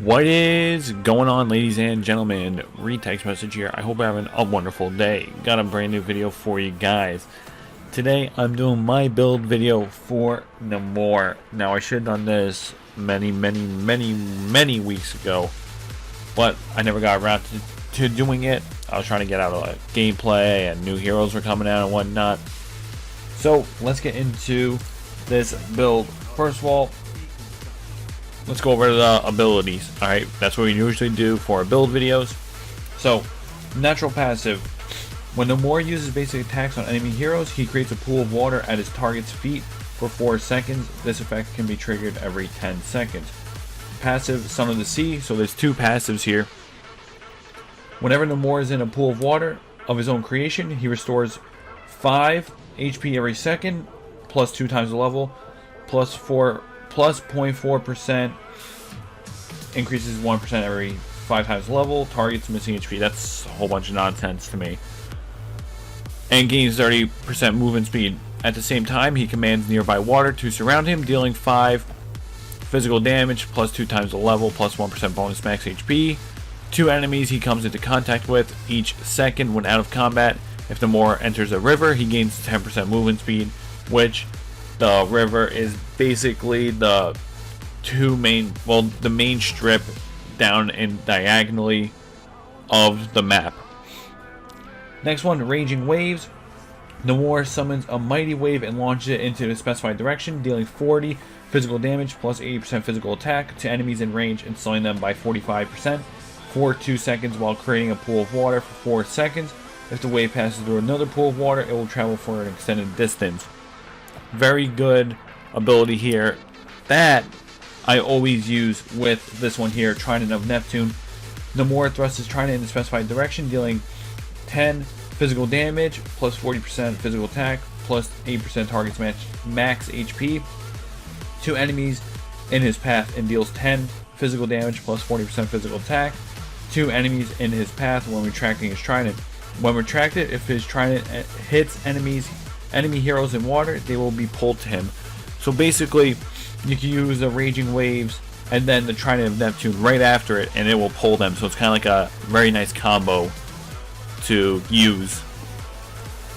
What is going on, ladies and gentlemen? Retext message here. I hope you're having a wonderful day. Got a brand new video for you guys. Today I'm doing my build video for Namor. Now I should have done this many weeks ago, but I never got around to doing it. I was trying to get out of gameplay and new heroes were coming out and whatnot. So let's get into this build. First of all, let's go over the abilities. Alright, that's what we usually do for our build videos. So, natural passive. When Namor uses basic attacks on enemy heroes, he creates a pool of water at his target's feet for 4 seconds. This effect can be triggered every 10 seconds. Passive, Son of the Sea. So there's two passives here. Whenever Namor is in a pool of water of his own creation, he restores 5 HP every second, plus 2 times the level, plus 0.4%, increases 1% every 5 times the level, targets missing HP. That's a whole bunch of nonsense to me. And gains 30% movement speed. At the same time, he commands nearby water to surround him, dealing 5 physical damage, plus 2 times the level, plus 1% bonus max HP. 2 enemies he comes into contact with each second when out of combat. If Namor enters a river, he gains 10% movement speed, which the river is basically the the main strip down and diagonally of the map. Next one, Raging Waves. Namor summons a mighty wave and launches it into the specified direction, dealing 40 physical damage plus 80% physical attack to enemies in range and slowing them by 45% for 2 seconds while creating a pool of water for 4 seconds. If the wave passes through another pool of water, it will travel for an extended distance. Very good ability here that I always use with this one here, Trident of Neptune. Namor thrusts his trident in the specified direction, dealing 10 physical damage, plus 40% physical attack, plus 8% target's max HP to enemies in his path, and deals 10 physical damage plus 40% physical attack to enemies in his path when retracting his trident. When retracted, if his trident hits enemy heroes in water, they will be pulled to him. So basically, you can use the Raging Waves and then the Trident of Neptune right after it, and it will pull them. So it's kind of like a very nice combo to use,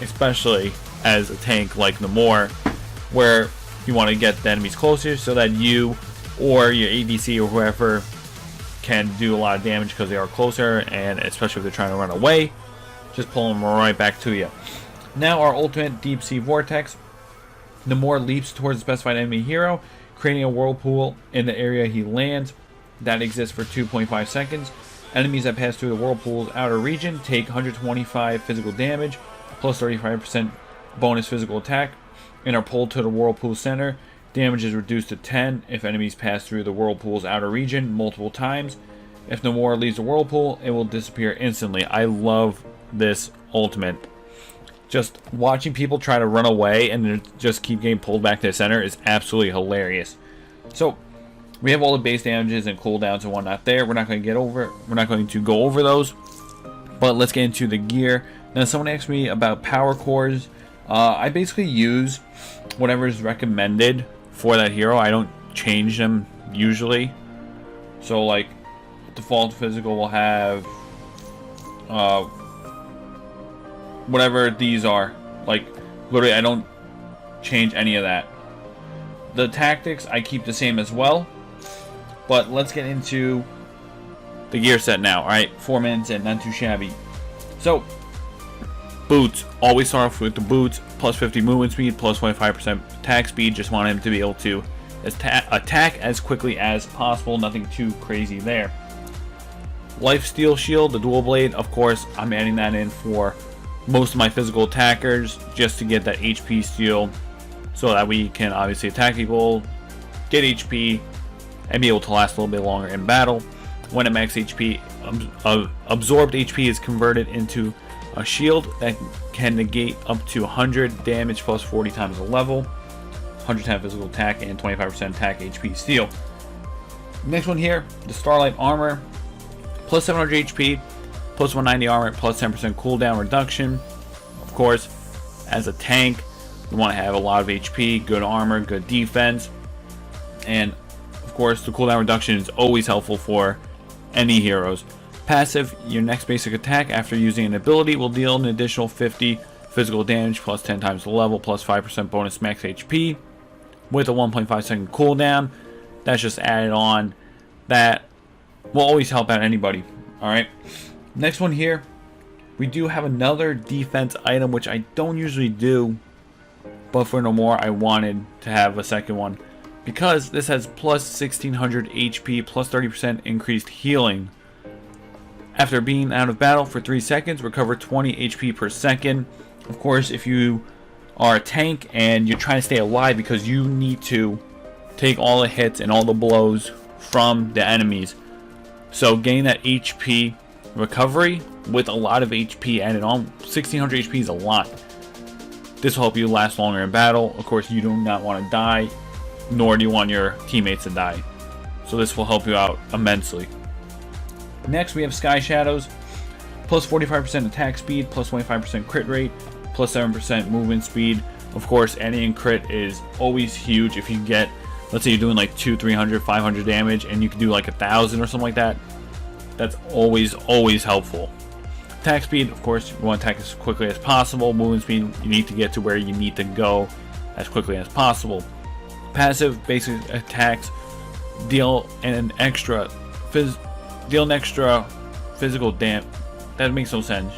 especially as a tank like Namor, where you want to get the enemies closer so that you or your ADC or whoever can do a lot of damage because they are closer, and especially if they're trying to run away, just pull them right back to you. Now our ultimate, Deep Sea Vortex. Namor leaps towards a specified enemy hero, creating a whirlpool in the area he lands that exists for 2.5 seconds. Enemies that pass through the whirlpool's outer region take 125 physical damage, plus 35% bonus physical attack, and are pulled to the whirlpool center. Damage is reduced to 10 if enemies pass through the whirlpool's outer region multiple times. If Namor leaves the whirlpool, it will disappear instantly. I love this ultimate. Just watching people try to run away and then just keep getting pulled back to the center is absolutely hilarious. So we have all the base damages and cooldowns and whatnot there. We're not going to go over those, but let's get into the gear. Now, someone asked me about power cores. I basically use whatever is recommended for that hero. I don't change them usually. So like default physical will have whatever these are. Like literally I don't change any of that. The tactics I keep the same as well. But let's get into the gear set now. Alright, 4 minutes and not too shabby. So boots, always start off with the boots, plus 50 movement speed, plus 25% attack speed. Just want him to be able to attack as quickly as possible. Nothing too crazy there. Lifesteal shield, the dual blade, of course I'm adding that in for most of my physical attackers, just to get that HP steal so that we can obviously attack people, get HP, and be able to last a little bit longer in battle. When at max HP, absorbed HP is converted into a shield that can negate up to 100 damage plus 40 times the level, 110 physical attack, and 25% attack HP steal. Next one here, the Starlight Armor, plus 700 HP, plus 190 armor, plus 10% cooldown reduction. Of course, as a tank, you want to have a lot of HP, good armor, good defense, and of course, the cooldown reduction is always helpful for any heroes. Passive, your next basic attack after using an ability will deal an additional 50 physical damage plus 10 times the level plus 5% bonus max HP with a 1.5 second cooldown. That's just added on. That will always help out anybody. Alright, next one here, we do have another defense item, which I don't usually do, but for Namor I wanted to have a second one because this has plus 1600 HP plus 30% increased healing. After being out of battle for 3 seconds, recover 20 HP per second. Of course, if you are a tank and you're trying to stay alive because you need to take all the hits and all the blows from the enemies, so gain that HP recovery with a lot of HP added on. 1600 HP is a lot. This will help you last longer in battle. Of course, you do not want to die, nor do you want your teammates to die. So this will help you out immensely. Next, we have Sky Shadows. Plus 45% attack speed, plus 25% crit rate, plus 7% movement speed. Of course, adding crit is always huge. If you get, let's say you're doing like 200, 300, 500 damage, and you can do like 1,000 or something like that, that's always helpful. Attack speed, of course, you want to attack as quickly as possible. Movement speed, you need to get to where you need to go as quickly as possible. Passive, basic attacks deal an extra physical damage. That makes no sense.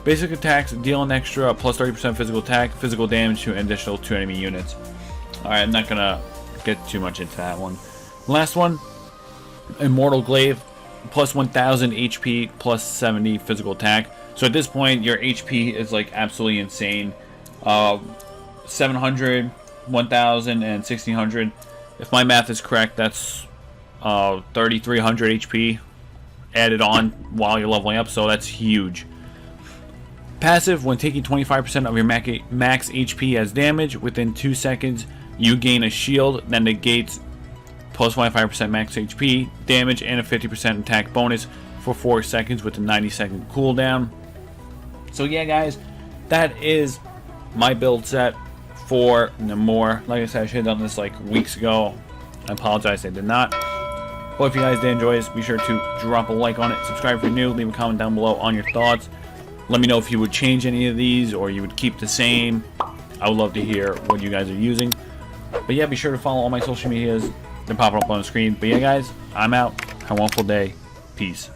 Basic attacks deal an extra plus 30% physical damage to an additional 2 enemy units. Alright, I'm not gonna get too much into that one. Last one, Immortal Glaive, plus 1000 HP, plus 70 physical attack. So at this point, your HP is like absolutely insane. 700, 1000, and 1600. If my math is correct, that's 3300 HP added on while you're leveling up, so that's huge. Passive, when taking 25% of your max HP as damage, within 2 seconds you gain a shield that negates plus 25% max HP damage and a 50% attack bonus for 4 seconds with a 90-second cooldown. So yeah, guys, that is my build set for Namor. Like I said, I should have done this like weeks ago. I apologize I did not. But if you guys did enjoy this, be sure to drop a like on it, subscribe if you're new, leave a comment down below on your thoughts. Let me know if you would change any of these or you would keep the same. I would love to hear what you guys are using. But yeah, be sure to follow all my social medias. They're popping up on the screen. But yeah, guys, I'm out. Have a wonderful day. Peace.